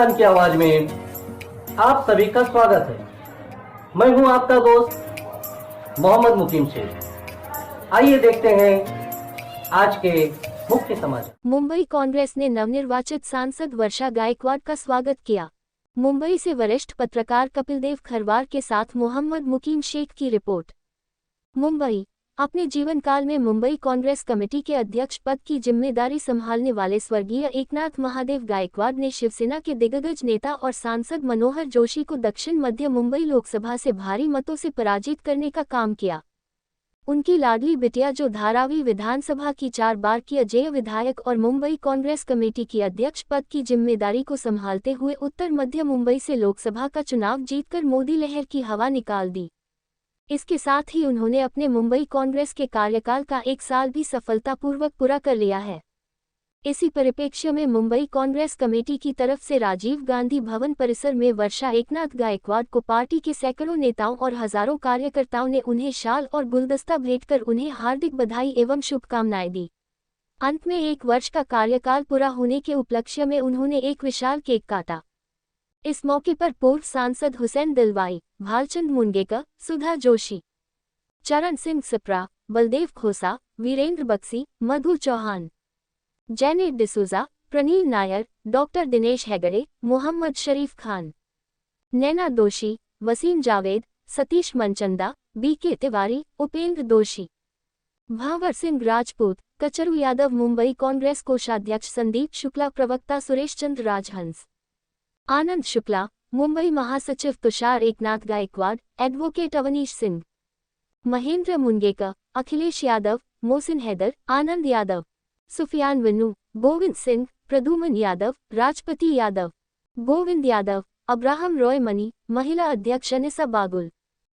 हिंदुस्तान की आवाज में आप सभी का स्वागत है। मैं हूं आपका दोस्त मोहम्मद मुकीम शेख। आइए देखते हैं आज के मुख्य समाचार। मुंबई कांग्रेस ने नवनिर्वाचित सांसद वर्षा गायकवाड़ का स्वागत किया। मुंबई से वरिष्ठ पत्रकार कपिलदेव खरवार के साथ मोहम्मद मुकीम शेख की रिपोर्ट। मुंबई। अपने जीवन काल में मुंबई कांग्रेस कमेटी के अध्यक्ष पद की जिम्मेदारी संभालने वाले स्वर्गीय एकनाथ महादेव गायकवाड़ ने शिवसेना के दिग्गज नेता और सांसद मनोहर जोशी को दक्षिण मध्य मुंबई लोकसभा से भारी मतों से पराजित करने का काम किया। उनकी लाडली बिटिया जो धारावी विधानसभा की 4 बार की अजेय विधायक और मुंबई कांग्रेस कमेटी की अध्यक्ष पद की जिम्मेदारी को संभालते हुए उत्तर मध्य मुंबई से लोकसभा का चुनाव जीतकर मोदी लहर की हवा निकाल दी। इसके साथ ही उन्होंने अपने मुंबई कांग्रेस के कार्यकाल का 1 साल भी सफलतापूर्वक पूरा कर लिया है। इसी परिप्रेक्ष्य में मुंबई कांग्रेस कमेटी की तरफ से राजीव गांधी भवन परिसर में वर्षा एकनाथ गायकवाड़ को पार्टी के सैकड़ों नेताओं और हजारों कार्यकर्ताओं ने उन्हें शाल और गुलदस्ता भेंटकर उन्हें हार्दिक बधाई एवं शुभकामनाएं दी। अंत में 1 वर्ष का कार्यकाल पूरा होने के उपलक्ष्य में उन्होंने एक विशाल केक काटा। इस मौके पर पूर्व सांसद हुसैन दिलवाई, भालचंद मुनगेकर, सुधा जोशी, चरण सिंह सिप्रा, बलदेव खोसा, वीरेंद्र बक्सी, मधु चौहान, जैनेट डिसूजा, प्रनील नायर, डॉक्टर दिनेश हेगड़े, मोहम्मद शरीफ खान, नैना दोशी, वसीम जावेद, सतीश मनचंदा, बीके तिवारी, उपेंद्र दोशी, भावर सिंह राजपूत, कचरू यादव, मुंबई कांग्रेस कोषाध्यक्ष संदीप शुक्ला, प्रवक्ता सुरेश चंद्र राजहंस, आनंद शुक्ला, मुंबई महासचिव Tushar Eknath Gaekwad, advocate Awanish Singh, Mahendra Mungekar, Akhilesh Yadav, Mohsin Haider, Anand Yadav, Sufiyan विन्नू, Govind Singh, Pradyuman Yadav, Rajpati Yadav, Govind Yadav, Abraham Roy money, महिला अध्यक्ष अनिसा बागुल,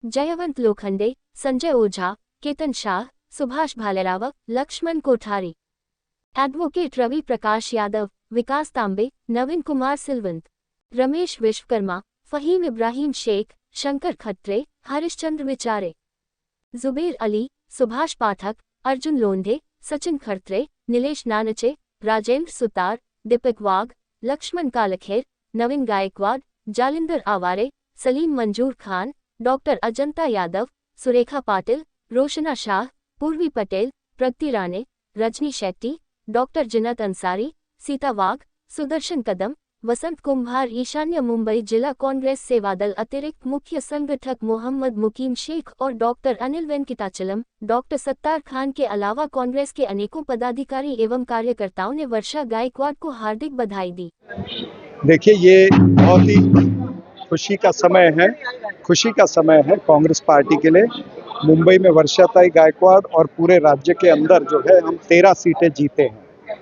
जयवंत लोखंडे, संजय ओझा, केतन शाह, सुभाष भालेराव, लक्ष्मण कोठारी, एडवोकेट रवि प्रकाश यादव, विकास तांबे, नवीन कुमार सिलवंत, रमेश विश्वकर्मा, फहीम इब्राहिम शेख, शंकर खत्रे, हरिश्चंद्र विचारे, जुबेर अली, सुभाष पाठक, अर्जुन लोंढे, सचिन खरत्रे, नीलेश नानचे, राजेंद्र सुतार, दीपक वाघ, लक्ष्मण कालखेर, नवीन गायकवाड़, जालिंदर आवारे, सलीम मंजूर खान, डॉक्टर अजंता यादव, सुरेखा पाटिल, रोशना शाह, पूर्वी पटेल, प्रगति राणे, रजनी शेट्टी, डॉक्टर जिन्नत अंसारी, सीता वाघ, सुदर्शन कदम, वसंत कुंभार, ईशान्य मुंबई जिला कांग्रेस सेवादल अतिरिक्त मुख्य संगठक मोहम्मद मुकीम शेख और डॉक्टर अनिल वेंकटाचलम, डॉक्टर सत्तार खान के अलावा कांग्रेस के अनेकों पदाधिकारी एवं कार्यकर्ताओं ने वर्षा गायकवाड़ को हार्दिक बधाई दी। देखिए, ये बहुत ही खुशी का समय है कांग्रेस पार्टी के लिए। मुंबई में वर्षाताई गायकवाड़ और पूरे राज्य के अंदर जो है हम 13 सीटें जीते हैं,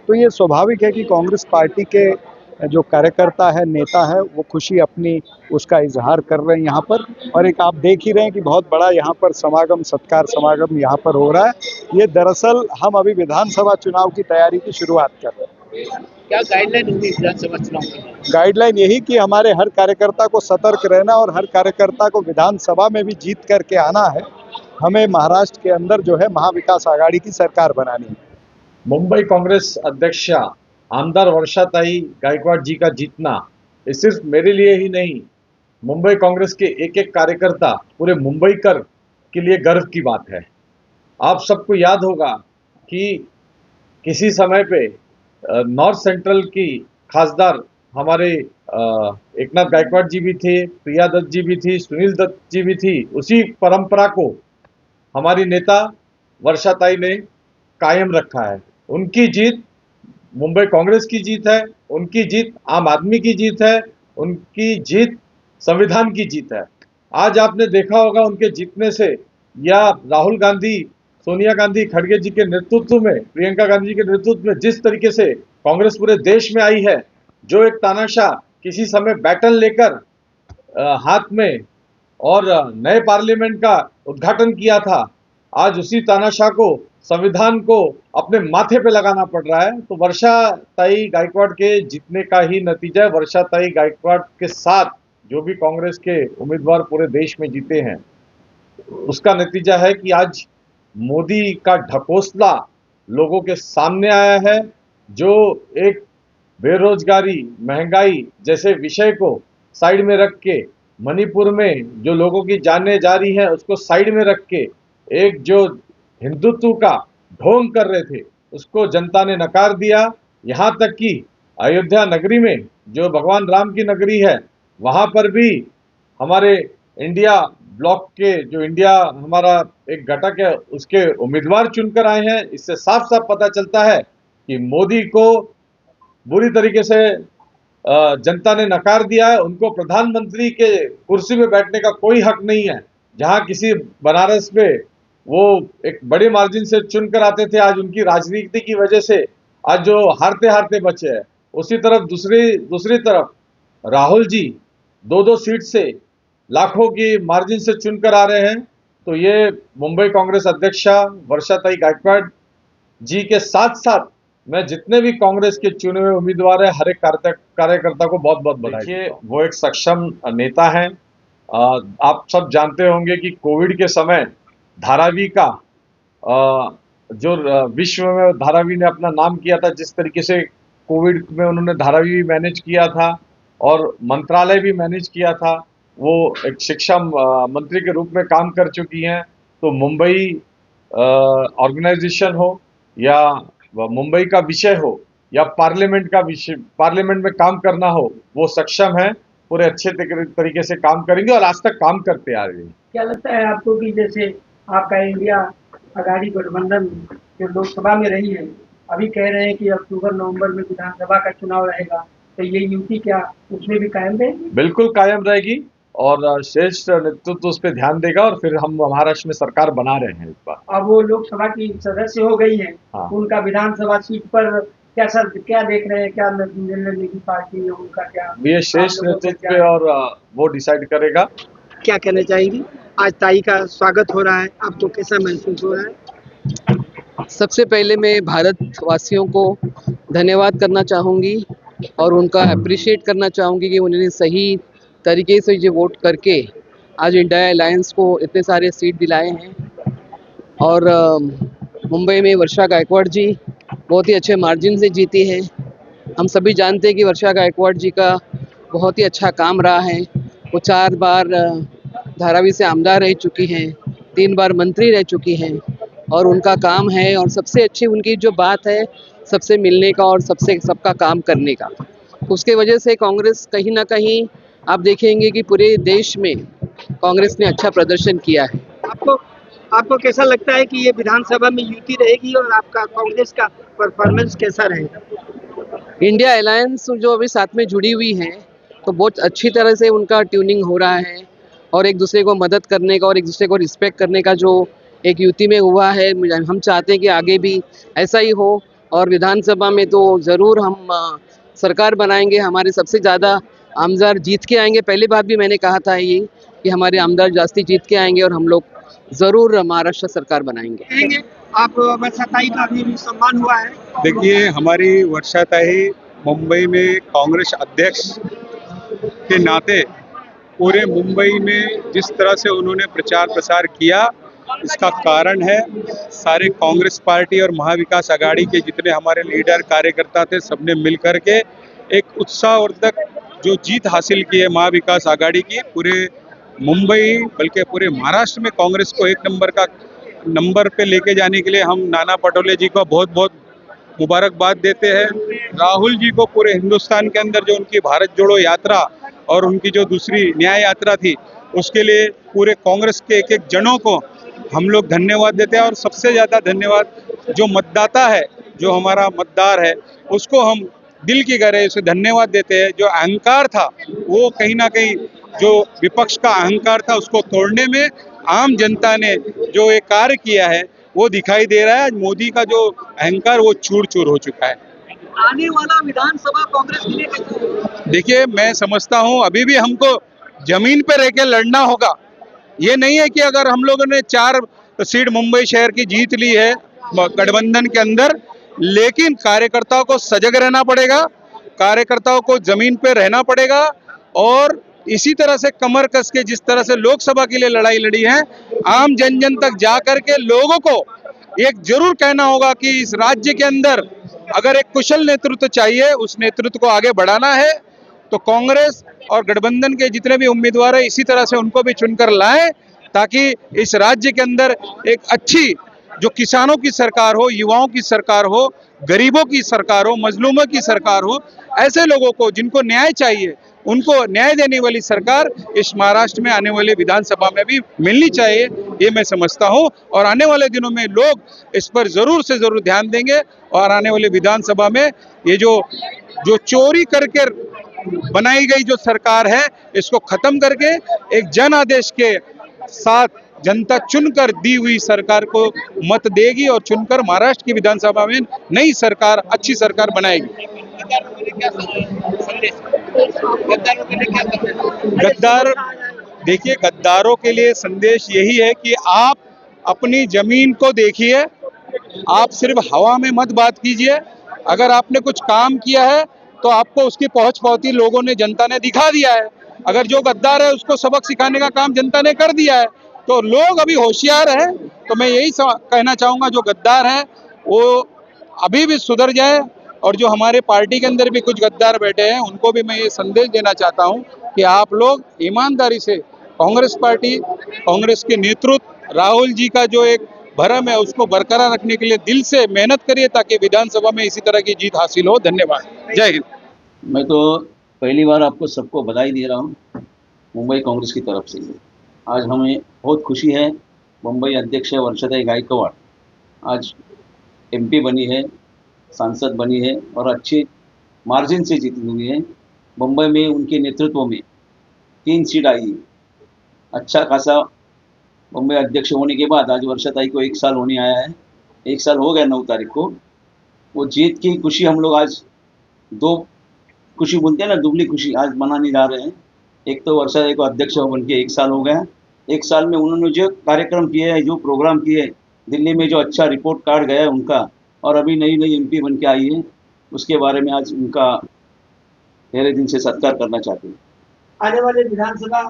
तो ये स्वाभाविक है कि कांग्रेस पार्टी के जो कार्यकर्ता है, नेता है, वो खुशी अपनी उसका इजहार कर रहे हैं यहाँ पर। और एक आप देख ही रहे हैं कि बहुत बड़ा यहाँ पर सत्कार समागम यहाँ पर हो रहा है। ये दरअसल हम अभी विधानसभा चुनाव की तैयारी की शुरुआत कर रहे हैं। क्या गाइडलाइन होगी विधानसभा चुनाव की? गाइडलाइन यही कि हमारे हर कार्यकर्ता को सतर्क रहना और हर कार्यकर्ता को विधानसभा में भी जीत करके आना है। हमें महाराष्ट्र के अंदर जो है महाविकास आघाड़ी की सरकार बनानी है। मुंबई कांग्रेस अध्यक्षा आमदार वर्षाताई गायकवाड़ जी का जीतना ये सिर्फ मेरे लिए ही नहीं, मुंबई कांग्रेस के एक एक कार्यकर्ता, पूरे मुंबईकर के लिए गर्व की बात है। आप सबको याद होगा कि किसी समय पे नॉर्थ सेंट्रल की खासदार हमारे एकनाथ गायकवाड़ जी भी थे, प्रिया दत्त जी भी थी, सुनील दत्त जी भी थी। उसी परंपरा को हमारी नेता वर्षाताई ने कायम रखा है। उनकी जीत मुंबई कांग्रेस की जीत है, उनकी जीत आम आदमी की जीत है, उनकी जीत संविधान की जीत है। आज आपने देखा होगा उनके जीतने से, या राहुल गांधी, सोनिया गांधी खड़गे जी के नेतृत्व में, प्रियंका गांधी जी के नेतृत्व में जिस तरीके से कांग्रेस पूरे देश में आई है, जो एक तानाशाह किसी समय बैटन लेकर हाथ में और नए पार्लियामेंट का उद्घाटन किया था, आज उसी तानाशाह को, संविधान को अपने माथे पे लगाना पड़ रहा है। तो वर्षाताई गायकवाड़ के जीतने का ही नतीजा है। वर्षाताई गायकवाड़ के साथ जो भी कांग्रेस के उम्मीदवार पूरे देश में जीते हैं, उसका नतीजा है कि आज मोदी का ढकोसला लोगों के सामने आया है, जो एक बेरोजगारी, महंगाई जैसे विषय को साइड में रख के, मणिपुर में जो लोगों की जानें जा रही हैं उसको साइड में रख के, एक जो हिंदुत्व का ढोंग कर रहे थे उसको जनता ने नकार दिया। यहाँ तक कि अयोध्या नगरी में जो भगवान राम की नगरी है वहां पर भी हमारे इंडिया ब्लॉक के जो इंडिया हमारा एक घटक है उसके उम्मीदवार चुनकर आए हैं। इससे साफ साफ पता चलता है कि मोदी को बुरी तरीके से जनता ने नकार दिया है। उनको प्रधानमंत्री के कुर्सी पे बैठने का कोई हक नहीं है। जहां किसी बनारस पे वो एक बड़े मार्जिन से चुनकर आते थे, आज उनकी राजनीति की वजह से आज जो हारते हारते बचे हैं। उसी तरफ दूसरी तरफ राहुल जी 2-2 सीट से लाखों की मार्जिन से चुनकर आ रहे हैं। तो ये मुंबई कांग्रेस अध्यक्षा वर्षाताई गायकवाड़ जी के साथ साथ मैं जितने भी कांग्रेस के चुने हुए उम्मीदवार हैं हर एक कार्यकर्ता को बहुत बहुत बधाई। देखिए, वो एक सक्षम नेता हैं। आप सब जानते होंगे कि कोविड के समय धारावी का जो विश्व में धारावी ने अपना नाम किया था, जिस तरीके से कोविड में उन्होंने धारावी मैनेज किया था और मंत्रालय भी मैनेज किया था, वो एक शिक्षा मंत्री के रूप में काम कर चुकी हैं। तो मुंबई ऑर्गेनाइजेशन हो या मुंबई का विषय हो या पार्लियामेंट का विषय, पार्लियामेंट में काम करना हो, वो सक्षम है, पूरे अच्छे तरीके से काम करेंगे और आज तक काम करते आ रहे हैं। क्या लगता है आपको कि जैसे आपका इंडिया आघाड़ी गठबंधन जो लोकसभा में रही है, अभी कह रहे हैं कि अक्टूबर-नवंबर में विधानसभा का चुनाव रहेगा, तो ये युति क्या उसमें भी कायम रहेगी? बिल्कुल कायम रहेगी और श्रेष्ठ नेतृत्व उस पर ध्यान देगा और फिर हम महाराष्ट्र में सरकार बना रहे हैं इस बार। अब वो लोकसभा की सदस्य हो गई हैं, हाँ। उनका विधानसभा सीट पर क्या देख रहे हैं, क्या निर्णय लेगी पार्टी, उनका क्या? ये श्रेष्ठ नेतृत्व और वो डिसाइड करेगा। क्या कहना चाहेंगी? आज ताई का स्वागत हो रहा है, आपको कैसा महसूस हो रहा है? सबसे पहले मैं भारतवासियों को धन्यवाद करना चाहूँगी और उनका अप्रिशिएट करना चाहूँगी कि उन्होंने सही तरीके से जो वोट करके आज इंडिया अलायंस को इतने सारे सीट दिलाए हैं। और मुंबई में वर्षा गायकवाड़ जी बहुत ही अच्छे मार्जिन से जीती हैं। हम सभी जानते हैं कि वर्षा गायकवाड़ जी का बहुत ही अच्छा काम रहा है। वो 4 बार धारावी से आमदार रह चुकी हैं, 3 बार मंत्री रह चुकी हैं और उनका काम है और सबसे अच्छी उनकी जो बात है सबसे मिलने का और सबका काम करने का। उसके वजह से कांग्रेस कहीं ना कहीं आप देखेंगे कि पूरे देश में कांग्रेस ने अच्छा प्रदर्शन किया है। आपको कैसा लगता है कि ये विधानसभा में युति रहेगी और आपका कांग्रेस का परफॉर्मेंस कैसा रहेगा? इंडिया अलायंस जो अभी साथ में जुड़ी हुई है तो बहुत अच्छी तरह से उनका ट्यूनिंग हो रहा है और एक दूसरे को मदद करने का और एक दूसरे को रिस्पेक्ट करने का जो एक युति में हुआ है, हम चाहते हैं कि आगे भी ऐसा ही हो और विधानसभा में तो ज़रूर हम सरकार बनाएंगे। हमारे सबसे ज़्यादा आमदार जीत के आएंगे। पहली बात भी मैंने कहा था ये कि हमारे आमदार जास्ती जीत के आएंगे और हम लोग ज़रूर महाराष्ट्र सरकार बनाएंगे। आप वर्षाताई का भी सम्मान हुआ है। देखिए, हमारी वर्षाताई मुंबई में कांग्रेस अध्यक्ष के नाते पूरे मुंबई में जिस तरह से उन्होंने प्रचार प्रसार किया, इसका कारण है सारे कांग्रेस पार्टी और महाविकास आघाड़ी के जितने हमारे लीडर कार्यकर्ता थे, सबने मिलकर के एक उत्साहवर्धक जो जीत हासिल की है महाविकास आघाड़ी की। पूरे मुंबई बल्कि पूरे महाराष्ट्र में कांग्रेस को 1 नंबर पे लेके जाने के लिए हम नाना पटोले जी को बहुत बहुत मुबारकबाद देते हैं। राहुल जी को पूरे हिंदुस्तान के अंदर जो उनकी भारत जोड़ो यात्रा और उनकी जो दूसरी न्याय यात्रा थी, उसके लिए पूरे कांग्रेस के एक जनों को हम लोग धन्यवाद देते हैं। और सबसे ज़्यादा धन्यवाद जो मतदाता है, जो हमारा मतदार है, उसको हम दिल की गहराई से धन्यवाद देते हैं। जो अहंकार था, वो कहीं ना कहीं जो विपक्ष का अहंकार था, उसको तोड़ने में आम जनता ने जो एक कार्य किया है वो दिखाई दे रहा है। आज मोदी का जो अहंकार वो चूर चूर हो चुका है। आने वाला विधानसभा कांग्रेस के लिए कैसा होगा? देखिए, मैं समझता हूँ अभी भी हमको जमीन पे रह के लड़ना होगा। ये नहीं है कि अगर हम लोगों ने 4 सीट मुंबई शहर की जीत ली है गठबंधन के अंदर, लेकिन कार्यकर्ताओं को सजग रहना पड़ेगा, कार्यकर्ताओं को जमीन पे रहना पड़ेगा और इसी तरह से कमर कस के जिस तरह से लोकसभा के लिए लड़ाई लड़ी है, आम जन जन तक जा करके लोगों को एक जरूर कहना होगा कि इस राज्य के अंदर अगर एक कुशल नेतृत्व चाहिए, उस नेतृत्व को आगे बढ़ाना है तो कांग्रेस और गठबंधन के जितने भी उम्मीदवार हैं इसी तरह से उनको भी चुनकर लाएं, ताकि इस राज्य के अंदर एक अच्छी जो किसानों की सरकार हो, युवाओं की सरकार हो, गरीबों की सरकार हो, मजलूमों की सरकार हो, ऐसे लोगों को जिनको न्याय चाहिए उनको न्याय देने वाली सरकार इस महाराष्ट्र में आने वाले विधानसभा में भी मिलनी चाहिए, ये मैं समझता हूं। और आने वाले दिनों में लोग इस पर जरूर से जरूर ध्यान देंगे और आने वाले विधानसभा में ये जो चोरी करके बनाई गई जो सरकार है इसको खत्म करके एक जन आदेश के साथ जनता चुनकर दी हुई सरकार को मत देगी और चुनकर महाराष्ट्र की विधानसभा में नई सरकार, अच्छी सरकार बनाएगी। गद्दार, देखिए गद्दारों के लिए संदेश यही है कि आप अपनी जमीन को देखिए, आप सिर्फ हवा में मत बात कीजिए। अगर आपने कुछ काम किया है तो आपको उसकी पहुंच पहुंची लोगों ने, जनता ने दिखा दिया है। अगर जो गद्दार है उसको सबक सिखाने का काम जनता ने कर दिया है, तो लोग अभी होशियार हैं। तो मैं यही कहना चाहूंगा, जो गद्दार है वो अभी भी सुधर जाए, और जो हमारे पार्टी के अंदर भी कुछ गद्दार बैठे हैं उनको भी मैं ये संदेश देना चाहता हूं कि आप लोग ईमानदारी से कांग्रेस पार्टी, कांग्रेस के नेतृत्व, राहुल जी का जो एक भरम है उसको बरकरार रखने के लिए दिल से मेहनत करिए ताकि विधानसभा में इसी तरह की जीत हासिल हो। धन्यवाद, जय हिंद। मैं तो पहली बार आपको सबको बधाई दे रहा हूँ मुंबई कांग्रेस की तरफ से। आज हमें बहुत खुशी है, मुंबई अध्यक्ष वर्षाताई गायकवाड़ आज एमपी बनी है, सांसद बनी है और अच्छे मार्जिन से जीती हुई है। मुंबई में उनके नेतृत्व में 3 सीट आई है। अच्छा खासा मुंबई अध्यक्ष होने के बाद आज वर्षाताई को 1 साल होने आया है, 1 साल हो गया 9 तारीख को। वो जीत की खुशी हम लोग आज 2 खुशी बोलते हैं ना, दुबली खुशी आज मनाने जा रहे हैं। एक तो वर्षाताई को अध्यक्ष बन के 1 साल हो गया, 1 साल में उन्होंने जो कार्यक्रम किए हैं, जो प्रोग्राम किए दिल्ली में, जो अच्छा रिपोर्ट कार्ड गया है उनका, और अभी नई एमपी बन के आई है, उसके बारे में आज उनका पहले दिन से सत्कार करना चाहते हैं। आने वाले विधानसभा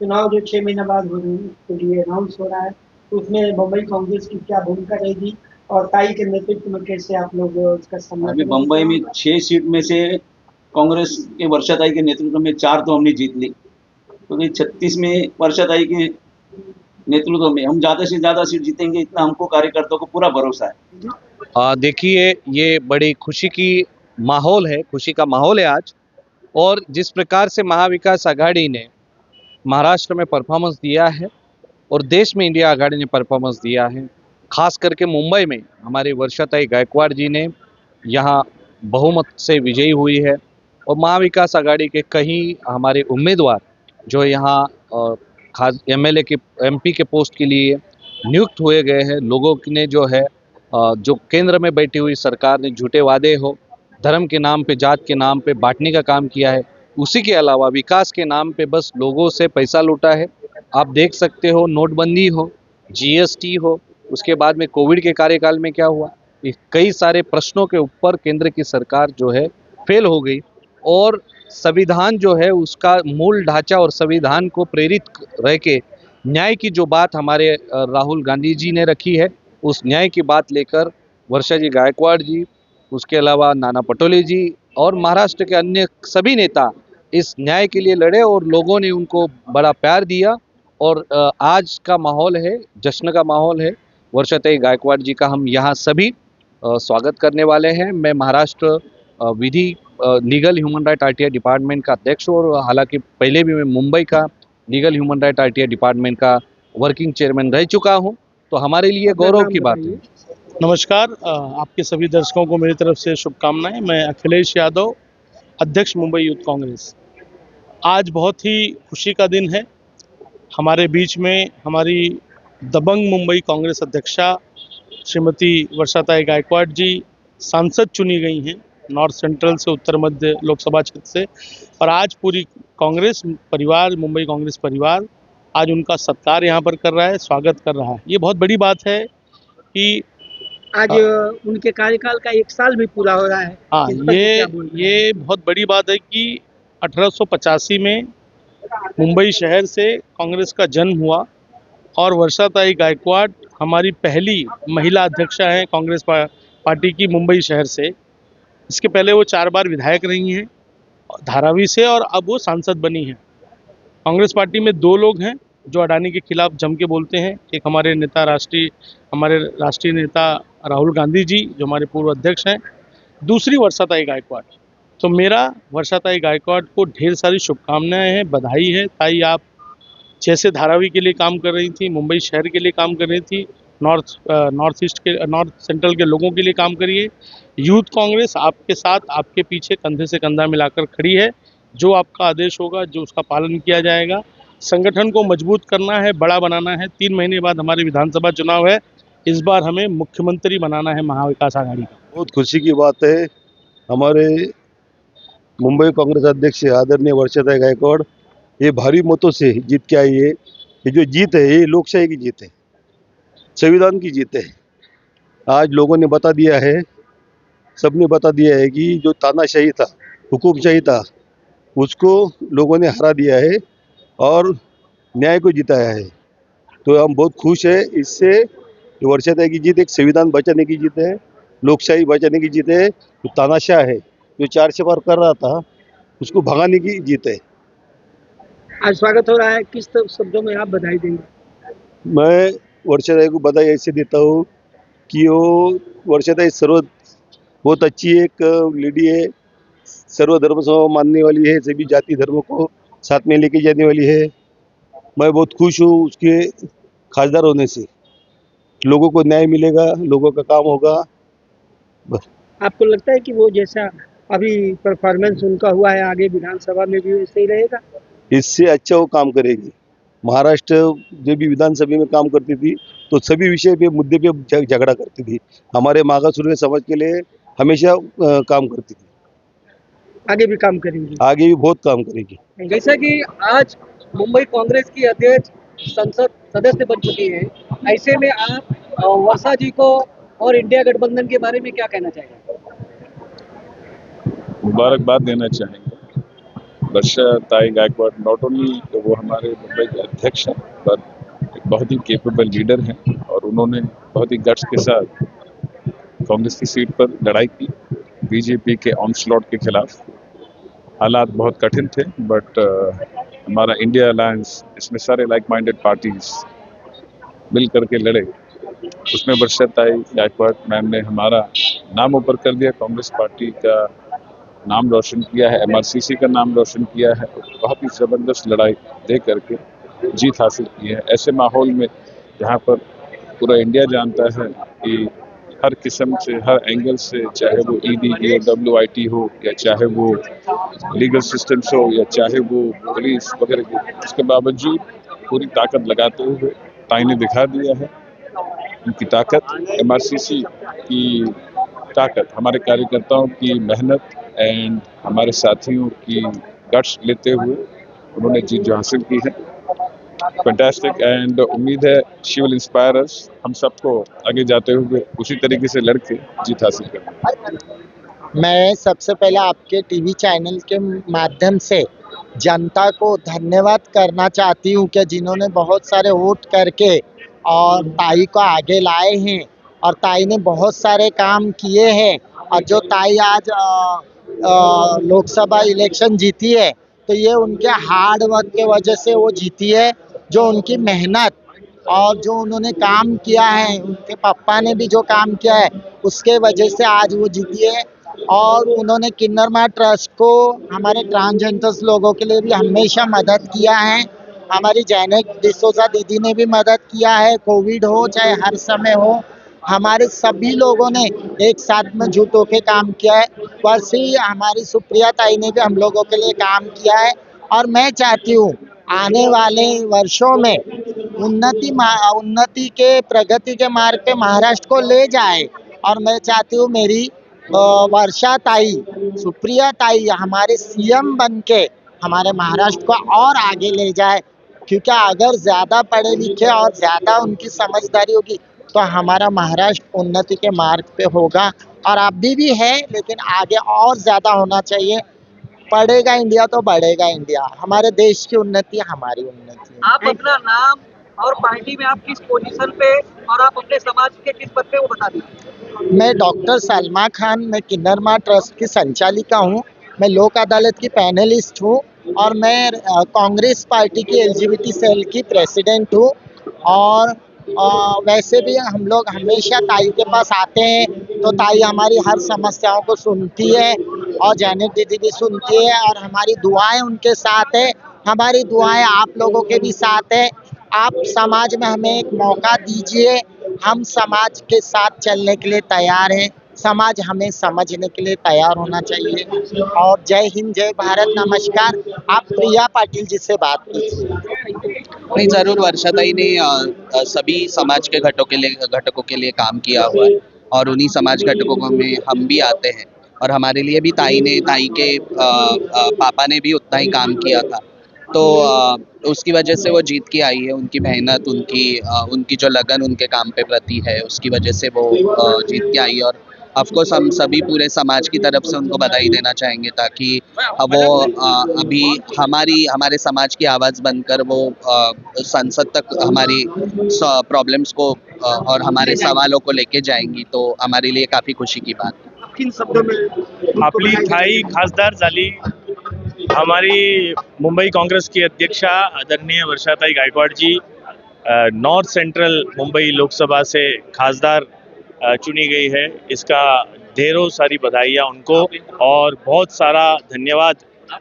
चुनाव जो 6 महीना बाद हो रहे हैं के लिए अनाउंस हो रहा है, तो उसमें मुंबई कांग्रेस की क्या भूमिका रहेगी और ताई के नेतृत्व में कैसे आप लोग उसका सामना अभी करेंगे? मुंबई में 6 सीट में से कांग्रेस के वर्षाताई के नेतृत्व में 4 तो हमने जीत ली, तो 36 में वर्षाताई के नेतृत्व में हम ज़्यादा से ज़्यादा सीट जीतेंगे, इतना हमको कार्यकर्ताओं को पूरा भरोसा है। देखिए, ये बड़ी खुशी की माहौल है, खुशी का माहौल है आज। और जिस प्रकार से महाविकास आघाड़ी ने महाराष्ट्र में परफॉर्मेंस दिया है और देश में इंडिया आघाड़ी ने परफॉर्मेंस दिया है, खास करके मुंबई में हमारी वर्षाताई गायकवाड़ जी ने यहाँ बहुमत से विजयी हुई है। और महाविकास आघाड़ी के कई हमारे उम्मीदवार जो यहाँ खास एमएलए के, एमपी के पोस्ट के लिए नियुक्त हुए गए हैं, लोगों ने जो है जो केंद्र में बैठी हुई सरकार ने झूठे वादे हो, धर्म के नाम पे, जात के नाम पे बांटने का काम किया है, उसी के अलावा विकास के नाम पे बस लोगों से पैसा लूटा है। आप देख सकते हो, नोटबंदी हो, जीएसटी हो, उसके बाद में कोविड के कार्यकाल में क्या हुआ, कई सारे प्रश्नों के ऊपर केंद्र की सरकार जो है फेल हो गई। और संविधान जो है उसका मूल ढांचा और संविधान को प्रेरित रह के न्याय की जो बात हमारे राहुल गांधी जी ने रखी है, उस न्याय की बात लेकर वर्षा जी गायकवाड़ जी, उसके अलावा नाना पटोले जी और महाराष्ट्र के अन्य सभी नेता इस न्याय के लिए लड़े और लोगों ने उनको बड़ा प्यार दिया। और आज का माहौल है, जश्न का माहौल है। वर्षाताई गायकवाड़ जी का हम यहाँ सभी स्वागत करने वाले हैं। मैं महाराष्ट्र विधि legal human right RTI department का अध्यक्ष हूँ और हालांकि पहले भी मैं मुंबई का legal human right RTI department का वर्किंग चेयरमैन रह चुका हूँ, तो हमारे लिए गौरव की बात है। नमस्कार, आपके सभी दर्शकों को मेरी तरफ से शुभकामनाएं। मैं अखिलेश यादव, अध्यक्ष मुंबई यूथ कांग्रेस। आज बहुत ही खुशी का दिन है। हमारे बीच में हमारी दबंग मुंबई कांग्रेस अध्यक्षा श्रीमती वर्षाताई गायकवाड़ जी सांसद चुनी गई हैं, नॉर्थ सेंट्रल से, उत्तर मध्य लोकसभा क्षेत्र से। और आज पूरी कांग्रेस परिवार, मुंबई कांग्रेस परिवार आज उनका सत्कार यहाँ पर कर रहा है, स्वागत कर रहा है। ये बहुत बड़ी बात है कि आज उनके कार्यकाल का 1 साल भी पूरा हो रहा है। हाँ, ये बहुत बड़ी बात है कि 1885 में मुंबई शहर से कांग्रेस का जन्म हुआ और वर्षाताई गायकवाड़ हमारी पहली महिला अध्यक्षा हैं कांग्रेस पार्टी की मुंबई शहर से। इसके पहले वो 4 बार विधायक रही हैं धारावी से, और अब वो सांसद बनी हैं। कांग्रेस पार्टी में 2 लोग हैं जो अडानी के खिलाफ जम के बोलते हैं। एक हमारे राष्ट्रीय नेता राहुल गांधी जी, जो हमारे पूर्व अध्यक्ष हैं। दूसरी वर्षाताई गायकवाड़। तो मेरा वर्षाताई गायकवाड़ को ढेर सारी शुभकामनाएं हैं, बधाई है। ताई, आप जैसे धारावी के लिए काम कर रही थी, मुंबई शहर के लिए काम कर रही थी, नॉर्थ सेंट्रल के लोगों के लिए काम करिए। यूथ कांग्रेस आपके साथ, आपके पीछे कंधे से कंधा मिलाकर खड़ी है। जो आपका आदेश होगा, जो उसका पालन किया जाएगा। संगठन को मजबूत करना है, बड़ा बनाना है। 3 महीने बाद हमारे विधानसभा चुनाव है। इस बार हमें मुख्यमंत्री बनाना है महाविकास आघाड़ी का। बहुत खुशी की बात है, हमारे मुंबई कांग्रेस अध्यक्ष आदरणीय वर्षाताई गायकवाड़ ये भारी मतों से जीत के आई है। ये जो जीत है, ये लोकशाही की जीत है, संविधान की जीत है। आज लोगों ने बता दिया है, सबने बता दिया है कि जो तानाशाही था, हुकूमशाही था, उसको लोगों ने हरा दिया है और न्याय को जिताया है। तो हम बहुत खुश है इससे। वर्षाताई की जीत एक संविधान बचाने की जीत है, लोकशाही बचाने की जीत है। जो तानाशाह है, जो 4 से पार कर रहा था, उसको भगाने की जीत है। आज स्वागत हो रहा है, किस शब्दों में आप बधाई देंगे? मैं वर्षाताई को बधाई ऐसे देता हूँ कि वो वर्षाताई बहुत अच्छी एक लेडी है, सर्वधर्म समभाव मानने वाली है, सभी जाति धर्मों को साथ में लेके जाने वाली है। मैं बहुत खुश हूँ उसके खासदार होने से। लोगों को न्याय मिलेगा, लोगों का काम होगा। बस। आपको लगता है कि वो जैसा अभी परफॉर्मेंस उनका हुआ है, आगे विधानसभा में भी वैसे ही रहेगा? इससे अच्छा वो काम करेगी। महाराष्ट्र जब भी विधानसभा में काम करती थी तो सभी विषय पे, मुद्दे पे झगड़ा करती थी। हमारे मागासवर्गीय समाज के लिए हमेशा काम करती थी। आगे भी काम करेंगी? आगे भी बहुत काम करेगी। जैसा कि आज मुंबई कांग्रेस की अध्यक्ष संसद सदस्य बन चुकी है, ऐसे में आप वर्षा जी को और इंडिया गठबंधन के बारे में क्या कहना चाहेंगे? मुबारकबाद देना चाहेंगे। वर्षाताई गायकवाड़ नॉट ओनली तो वो हमारे मुंबई के अध्यक्ष हैं, पर एक बहुत ही केपेबल लीडर हैं और उन्होंने बहुत ही गट्स के साथ कांग्रेस की सीट पर लड़ाई की, बीजेपी के ऑनस्लॉट के खिलाफ। हालात बहुत कठिन थे, बट हमारा इंडिया अलायंस, इसमें सारे लाइक माइंडेड पार्टीज मिल करके लड़े। उसमें वर्षाताई गायकवाड़ मैम ने हमारा नाम ऊपर कर दिया, कांग्रेस पार्टी का नाम रोशन किया है, MRCC का नाम रोशन किया है। बहुत ही ज़बरदस्त लड़ाई दे करके जीत हासिल की है। ऐसे माहौल में जहाँ पर पूरा इंडिया जानता है कि हर किस्म से, हर एंगल से, चाहे वो ED WIT हो, या चाहे वो लीगल सिस्टम्स हो, या चाहे वो पुलिस वगैरह की, उसके बावजूद पूरी ताकत लगाते हुए ताई ने दिखा दिया है उनकी ताकत, MRCC की ताकत, हमारे कार्यकर्ताओं की मेहनत एंड हमारे साथियों की गट्स लेते हुए उन्होंने जीत जो हासिल की है। फैंटास्टिक, एंड उम्मीद है शी विल इंस्पायर अस, हम सबको आगे जाते हुए उसी तरीके से लड़के जीत हासिल करें। मैं सबसे पहले आपके टीवी चैनल के माध्यम से जनता को धन्यवाद करना चाहती हूँ कि जिन्होंने बहुत सारे वोट करके और ताई को आगे लाए हैं, और ताई ने बहुत सारे काम किए हैं। और जो ताई आज लोकसभा इलेक्शन जीती है, तो ये उनके हार्ड वर्क के वजह से वो जीती है। जो उनकी मेहनत और जो उन्होंने काम किया है, उनके पापा ने भी जो काम किया है, उसके वजह से आज वो जीती है। और उन्होंने किन्नर ट्रस्ट को हमारे ट्रांसजेंडर्स लोगों के लिए भी हमेशा मदद किया है। हमारी जैनेट डिसोजा दीदी ने भी मदद किया है, कोविड हो चाहे हर समय हो, हमारे सभी लोगों ने एक साथ में जुट होकर काम किया है। वैसे ही हमारी सुप्रिया ताई ने भी हम लोगों के लिए काम किया है। और मैं चाहती हूँ आने वाले वर्षों में उन्नति के, प्रगति के मार्ग पे महाराष्ट्र को ले जाए। और मैं चाहती हूँ मेरी वर्षा ताई, सुप्रिया ताई हमारे CM बन के हमारे महाराष्ट्र को और आगे ले जाए। क्योंकि अगर ज़्यादा पढ़े लिखे और ज़्यादा उनकी समझदारी होगी तो हमारा महाराष्ट्र उन्नति के मार्ग पे होगा। और अभी भी है, लेकिन आगे और ज़्यादा होना चाहिए। पढ़ेगा इंडिया तो बढ़ेगा इंडिया। हमारे देश की उन्नति हमारी उन्नति। आप अपना नाम और पार्टी में आप किस पोजीशन पे और आप अपने समाज के किस पद पे, वो बता दीजिए। मैं डॉक्टर सलमा खान, मैं किन्नरमा ट्रस्ट की संचालिका हूँ। मैं लोक अदालत की पैनलिस्ट हूँ और मैं कांग्रेस पार्टी की एलजीबीटी सेल की प्रेसिडेंट हूँ। और वैसे भी हम लोग हमेशा ताई के पास आते हैं, तो ताई हमारी हर समस्याओं को सुनती है और जैनेट दीदी भी सुनती है और हमारी दुआएं उनके साथ है। हमारी दुआएं आप लोगों के भी साथ है। आप समाज में हमें एक मौका दीजिए, हम समाज के साथ चलने के लिए तैयार हैं। समाज हमें समझने के लिए तैयार होना चाहिए। और जय हिंद, जय भारत, नमस्कार। आप प्रिया पाटिल जी से बात कीजिए। नहीं, जरूर वर्षाताई ने सभी समाज के घटकों के लिए काम किया हुआ है और उन्हीं समाज घटकों में हम भी आते हैं और हमारे लिए भी ताई के पापा ने भी उतना ही काम किया था, तो उसकी वजह से वो जीत के आई है। उनकी मेहनत, उनकी जो लगन उनके काम पे प्रति है, उसकी वजह से वो जीत के आई। और ऑफकोर्स हम सभी पूरे समाज की तरफ से उनको बधाई देना चाहेंगे, ताकि वो अभी हमारे समाज की आवाज़ बनकर वो संसद तक हमारी प्रॉब्लम्स को और हमारे सवालों को लेके जाएंगी, तो हमारे लिए काफ़ी खुशी की बात है। किन शब्दों में आपली थाई खासदार झाली हमारी मुंबई कांग्रेस की अध्यक्षा आदरणीय वर्षाताई गायकवाड़ जी नॉर्थ सेंट्रल मुंबई लोकसभा से खासदार चुनी गई है। इसका ढेरों सारी बधाइयाँ उनको और बहुत सारा धन्यवाद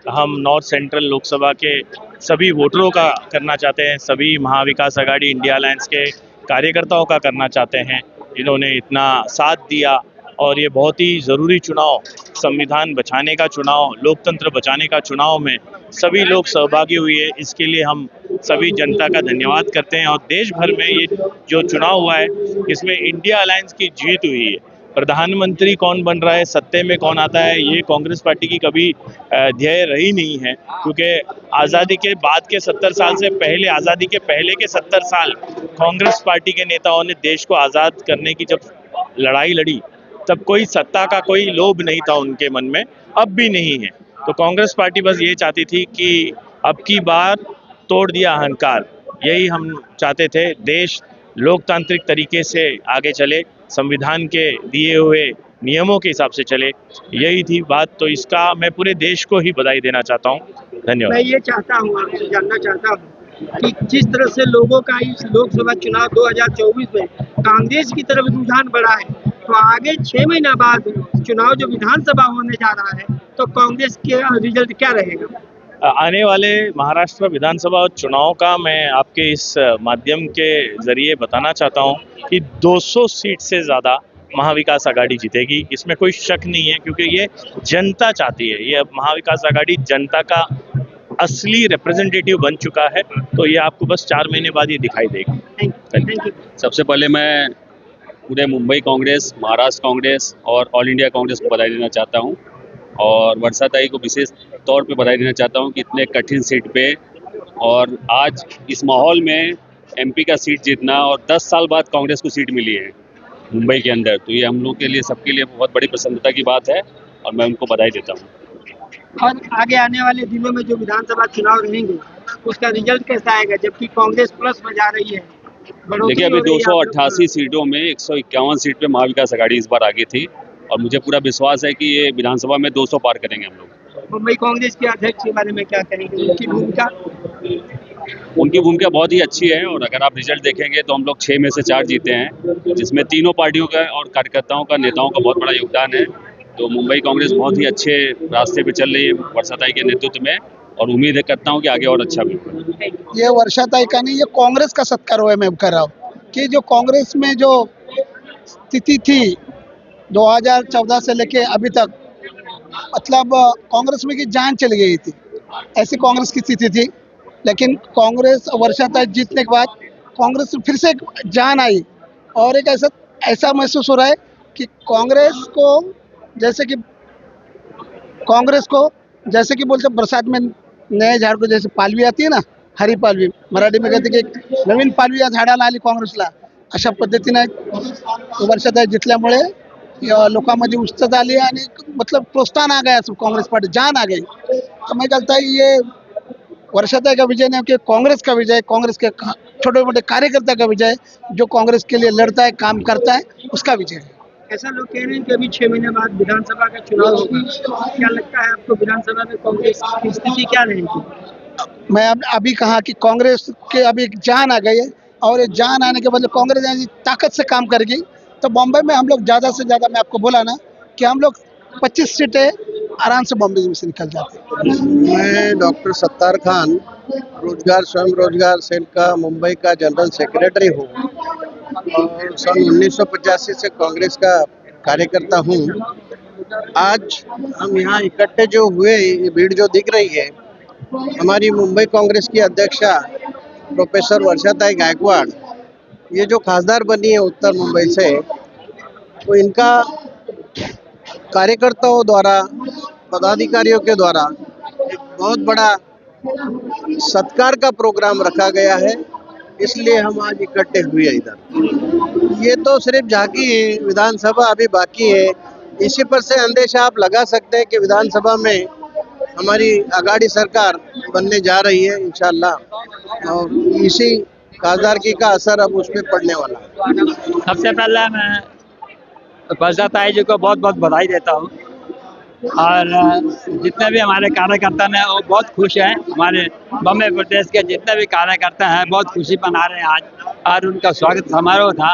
हम नॉर्थ सेंट्रल लोकसभा के सभी वोटरों का करना चाहते हैं, सभी महाविकास आघाड़ी इंडिया अलायंस के कार्यकर्ताओं का करना चाहते हैं, जिन्होंने इतना साथ दिया। और ये बहुत ही ज़रूरी चुनाव, संविधान बचाने का चुनाव, लोकतंत्र बचाने का चुनाव में सभी लोग सहभागी हुए हैं, इसके लिए हम सभी जनता का धन्यवाद करते हैं। और देश भर में ये जो चुनाव हुआ है, इसमें इंडिया अलायंस की जीत हुई है। प्रधानमंत्री कौन बन रहा है, सत्ते में कौन आता है, ये कांग्रेस पार्टी की कभी ध्येय रही नहीं है, क्योंकि आज़ादी के बाद के 70 साल से पहले, आज़ादी के पहले के 70 साल कांग्रेस पार्टी के नेताओं ने देश को आज़ाद करने की जब लड़ाई लड़ी, तब कोई सत्ता का कोई लोभ नहीं था उनके मन में, अब भी नहीं है। तो कांग्रेस पार्टी बस ये चाहती थी कि अब की बार तोड़ दिया अहंकार, यही हम चाहते थे। देश लोकतांत्रिक तरीके से आगे चले, संविधान के दिए हुए नियमों के हिसाब से चले, यही थी बात। तो इसका मैं पूरे देश को ही बधाई देना चाहता हूँ। धन्यवाद। मैं ये चाहता हूँ, आपसे जानना चाहता हूँ कि जिस तरह से लोगों का इस लोकसभा चुनाव 2024 में कांग्रेस की तरफ रुझान बढ़ा है, तो आगे 6 महीना बाद चुनाव जो विधानसभा होने जा रहा है, तो कांग्रेस के रिजल्ट क्या रहेगा? आने वाले महाराष्ट्र विधानसभा चुनाव का मैं आपके इस माध्यम के जरिए बताना चाहता हूं कि 200 सीट से ज़्यादा महाविकास आघाड़ी जीतेगी, इसमें कोई शक नहीं है, क्योंकि ये जनता चाहती है। ये अब महाविकास आघाड़ी जनता का असली रिप्रेजेंटेटिव बन चुका है, तो ये आपको बस 4 महीने बाद ये दिखाई देगा। Thank you. सबसे पहले मैं पूरे मुंबई कांग्रेस, महाराष्ट्र कांग्रेस और ऑल इंडिया कांग्रेस को बधाई देना चाहता हूं और वर्षाताई को विशेष तौर पे बधाई देना चाहता हूं कि इतने कठिन सीट पे और आज इस माहौल में एमपी का सीट जीतना और 10 साल बाद कांग्रेस को सीट मिली है मुंबई के अंदर, तो ये हम लोग के लिए, सबके लिए बहुत बड़ी प्रसन्नता की बात है और मैं उनको बधाई देता हूँ। और आगे आने वाले दिनों में जो विधानसभा चुनाव रहेंगे, उसका रिजल्ट कैसा आएगा, जबकि कांग्रेस प्लस में जा रही है? देखिए, अभी 288 सीटों में 151 सीट पे महाविकास आघाड़ी इस बार आगे थी और मुझे पूरा विश्वास है कि ये विधानसभा में 200 पार करेंगे हम लोग। मुंबई कांग्रेस के अध्यक्ष के बारे में क्या कहेंगे, उनकी भूमिका बहुत ही अच्छी है और अगर आप रिजल्ट देखेंगे तो हम लोग 6 में से 4 जीते हैं, जिसमें तीनों पार्टियों का और कार्यकर्ताओं का, नेताओं का बहुत बड़ा योगदान है। तो मुंबई कांग्रेस बहुत ही अच्छे रास्ते पे चल रही है वर्षाताई के नेतृत्व में और उम्मीद करता हूँ कि आगे और अच्छा भी होगा। ये वर्षाताई का नहीं, ये कांग्रेस का सत्कार हुआ है। मैं कर रहा हूँ कि जो कांग्रेस में जो स्थिति थी 2014 से लेके अभी तक, मतलब कांग्रेस में की जान चली गई थी, ऐसी कांग्रेस की स्थिति थी। लेकिन कांग्रेस वर्षाताई जीतने के बाद कांग्रेस में फिर से एक जान आई और एक ऐसा महसूस हो रहा है कि कांग्रेस को जैसे कि बोलते बरसात में नए झाड़ को जैसे पालवी आती है ना, हरी पालवी, मराठी में कहते की नवीन पालवी या झाडाला आली काँग्रेसला, अशा पद्धतीने वर्षाताई जितल्यामुळे लोकांमध्ये उत्साह आली आणि मतलब प्रोत्साहन आ गया, कांग्रेस पार्टी जान आ गई। तो मैं कहता है ये वर्षाताई का विजय नहीं, कि कांग्रेस का विजय, कांग्रेस के छोटे मोटे कार्यकर्ता का विजय, जो कांग्रेस के लिए लड़ता है, काम करता है, उसका विजय है। ऐसा लोग कह रहे हैं कि अभी 6 महीने बाद विधानसभा का चुनाव होगा। क्या लगता है आपको विधानसभा में कांग्रेस की स्थिति क्या रहेगी? मैं अभी कहा कि कांग्रेस के अभी एक जान आ गई है, और ये जान आने के बाद कांग्रेस ऐसी ताकत से काम करेगी तो बॉम्बे में हम लोग ज़्यादा से ज़्यादा, मैं आपको बोला ना कि हम लोग 25 सीटें आराम से बॉम्बे में से निकल जाते हैं। मैं डॉक्टर सत्तार खान, रोजगार स्वयं रोजगार सेल का मुंबई का जनरल सेक्रेटरी हूँ और सन 1985 से कांग्रेस का कार्यकर्ता हूँ। आज हम यहाँ इकट्ठे जो हुए, ये भीड़ जो दिख रही है, हमारी मुंबई कांग्रेस की अध्यक्षा प्रोफेसर वर्षाताई गायकवाड़, ये जो खासदार बनी है उत्तर मुंबई से, तो इनका कार्यकर्ताओं द्वारा, पदाधिकारियों के द्वारा एक बहुत बड़ा सत्कार का प्रोग्राम रखा गया है, इसलिए हम आज इकट्ठे हुए इधर। ये तो सिर्फ झांकी है, विधानसभा अभी बाकी है। इसी पर से अंदेशा आप लगा सकते हैं कि विधानसभा में हमारी आघाड़ी सरकार बनने जा रही है इंशाल्लाह, और इसी खासदारकी का असर अब उस पर पड़ने वाला है। सबसे पहले मैं वर्षाताई जी को बहुत बहुत बधाई देता हूँ, और जितने भी हमारे कार्यकर्ता हैं वो बहुत खुश हैं। हमारे बॉम्बे प्रदेश के जितने भी कार्यकर्ता हैं बहुत खुशी मना रहे हैं आज, और उनका स्वागत समारोह था,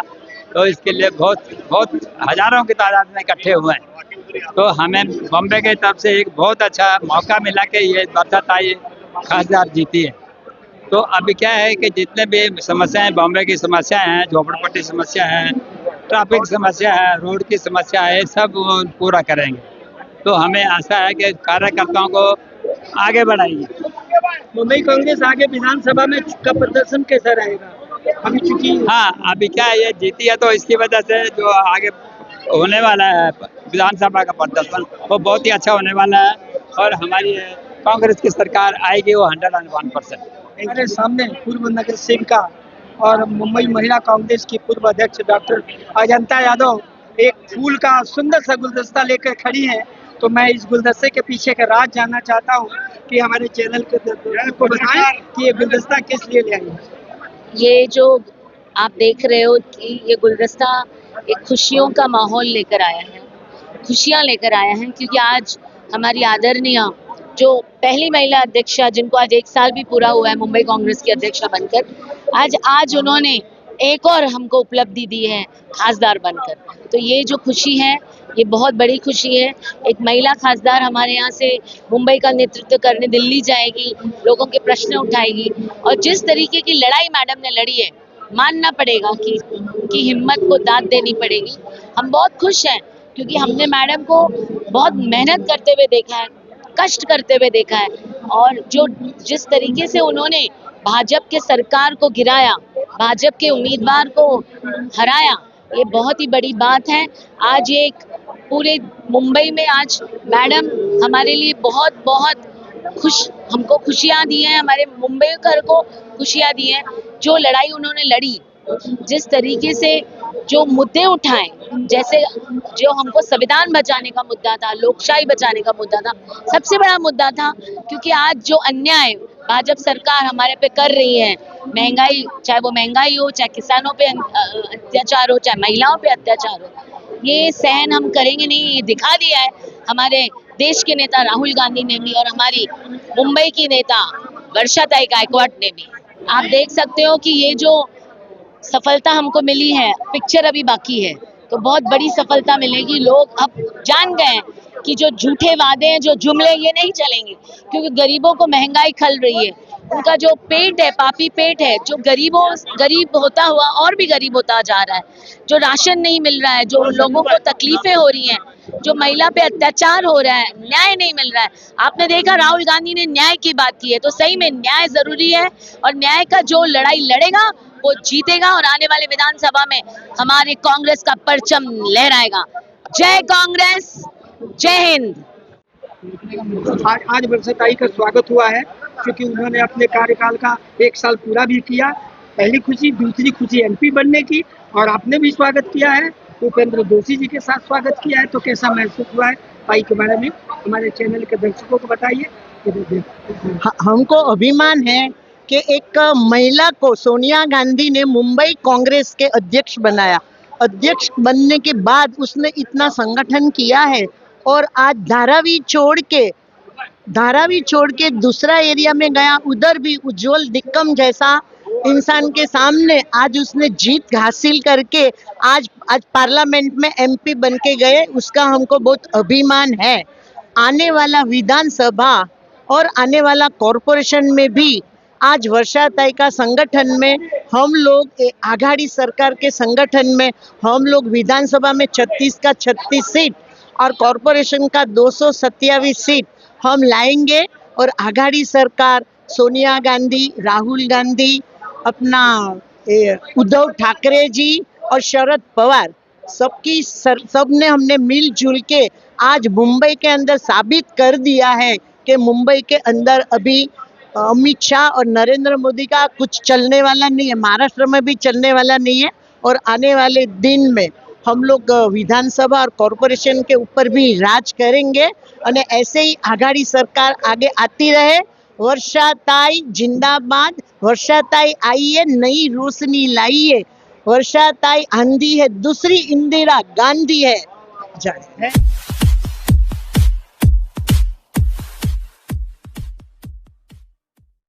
तो इसके लिए बहुत हजारों की तादाद में इकट्ठे हुए हैं। तो हमें बॉम्बे की तरफ से एक बहुत अच्छा मौका मिला कि ये वर्षाताई खासदार जीती है। तो अभी क्या है कि जितने भी समस्याएं, बॉम्बे की समस्याएं हैं, झोपड़पट्टी समस्या है, ट्रैफिक समस्या है, रोड की समस्या है, सब वो पूरा करेंगे। तो हमें आशा है कि कार्यकर्ताओं को आगे बढ़ाएंगे। मुंबई कांग्रेस आगे विधानसभा में का प्रदर्शन कैसा रहेगा? अभी चूंकि अभी क्या है, ये जीती है तो इसकी वजह से जो आगे होने वाला है विधानसभा का प्रदर्शन वो बहुत ही अच्छा होने वाला है, और हमारी कांग्रेस की सरकार आएगी वो 101%। मेरे सामने पूर्व नगर सेविका और मुंबई महिला कांग्रेस की पूर्व अध्यक्ष डॉक्टर अजंता यादव एक फूल का सुंदर सा गुलदस्ता लेकर खड़ी है। तो मैं इस गुलदस्ते के पीछे का राज जानना चाहता हूँ कि हमारे चैनल के को बताएं कि ये गुलदस्ता किस लिए ले आई है। ये जो आप देख रहे हो कि ये गुलदस्ता एक खुशियों का माहौल लेकर आया है, खुशियाँ लेकर आया है, क्योंकि आज हमारी आदरणीय जो पहली महिला अध्यक्षा, जिनको आज 1 साल भी पूरा हुआ है मुंबई कांग्रेस की अध्यक्षा बनकर, आज उन्होंने एक और हमको उपलब्धि दी है खासदार बनकर। तो ये जो खुशी है ये बहुत बड़ी खुशी है। एक महिला खासदार हमारे यहाँ से मुंबई का नेतृत्व करने दिल्ली जाएगी, लोगों के प्रश्न उठाएगी, और जिस तरीके की लड़ाई मैडम ने लड़ी है, मानना पड़ेगा कि हिम्मत को दाद देनी पड़ेगी। हम बहुत खुश हैं क्योंकि हमने मैडम को बहुत मेहनत करते हुए देखा है, कष्ट करते हुए देखा है, और जिस तरीके से उन्होंने भाजपा के सरकार को गिराया, भाजपा के उम्मीदवार को हराया, ये बहुत ही बड़ी बात है। आज ये एक पूरे मुंबई में आज मैडम हमारे लिए बहुत हमको खुशियाँ दी हैं, हमारे मुंबईकर को खुशियाँ दी हैं। जो लड़ाई उन्होंने लड़ी, जिस तरीके से जो मुद्दे उठाए, जैसे जो हमको संविधान बचाने का मुद्दा था, लोकशाही बचाने का मुद्दा था, सबसे बड़ा मुद्दा था, क्योंकि आज जो अन्याय भाजपा सरकार हमारे पे कर रही है, महंगाई, चाहे वो महंगाई हो, चाहे किसानों पे अत्याचार हो, चाहे महिलाओं पे अत्याचार हो, ये सहन हम करेंगे नहीं। ये दिखा दिया है हमारे देश के नेता राहुल गांधी ने भी, और हमारी मुंबई की नेता वर्षाताई गायकवाड़ ने भी। आप देख सकते हो कि ये जो सफलता हमको मिली है, पिक्चर अभी बाकी है, तो बहुत बड़ी सफलता मिलेगी। लोग अब जान गए हैं कि जो झूठे वादे हैं, जो जुमले, ये नहीं चलेंगे, क्योंकि गरीबों को महंगाई खल रही है, उनका जो पेट है, पापी पेट है, जो गरीब होता हुआ और भी गरीब होता जा रहा है, जो राशन नहीं मिल रहा है, जो लोगों को तकलीफें हो रही हैं, जो महिला पे अत्याचार हो रहा है, न्याय नहीं मिल रहा है। आपने देखा राहुल गांधी ने न्याय की बात की है, तो सही में न्याय जरूरी है, और न्याय का जो लड़ाई लड़ेगा वो जीतेगा, और आने वाले विधानसभा में हमारे कांग्रेस का परचम लहराएगा। जय कांग्रेस, जय हिंद। आज वर्षाताई का स्वागत हुआ है क्योंकि उन्होंने अपने कार्यकाल का 1 साल पूरा भी किया। पहली खुशी, दूसरी खुशी एमपी बनने की, और आपने भी स्वागत किया है, उपेंद्र दोषी जी के साथ स्वागत किया है। तो कैसा महसूस हुआ है ताई के बारे में हमारे चैनल के दर्शकों को बताइए। हमको अभिमान है कि एक महिला को सोनिया गांधी ने मुंबई कांग्रेस के अध्यक्ष बनाया। अध्यक्ष बनने के बाद उसने इतना संगठन किया है और आज धारावी छोड़ के दूसरा एरिया में गया, उधर भी उज्जवल दिक्कम जैसा इंसान के सामने आज उसने जीत हासिल करके आज पार्लियामेंट में एमपी बन के गए, उसका हमको बहुत अभिमान है। आने वाला विधानसभा और आने वाला कॉरपोरेशन में भी आज वर्षा ताई का संगठन में हम लोग आघाड़ी सरकार के संगठन में हम लोग विधानसभा में 36 का 36 सीट और कॉरपोरेशन का 227 सीट हम लाएंगे और आघाड़ी सरकार सोनिया गांधी, राहुल गांधी, अपना उद्धव ठाकरे जी और शरद पवार सबने हमने मिलजुल के आज मुंबई के अंदर साबित कर दिया है कि मुंबई के अंदर अभी अमित शाह और नरेंद्र मोदी का कुछ चलने वाला नहीं है, महाराष्ट्र में भी चलने वाला नहीं है और आने वाले दिन में हम लोग विधानसभा और कॉरपोरेशन के ऊपर भी राज करेंगे और ऐसे ही आघाड़ी सरकार आगे आती रहे। वर्षा ताई जिंदाबाद, वर्षा ताई आई है, नई रोशनी लाई है, वर्षा ताई आंधी है, दूसरी इंदिरा गांधी है।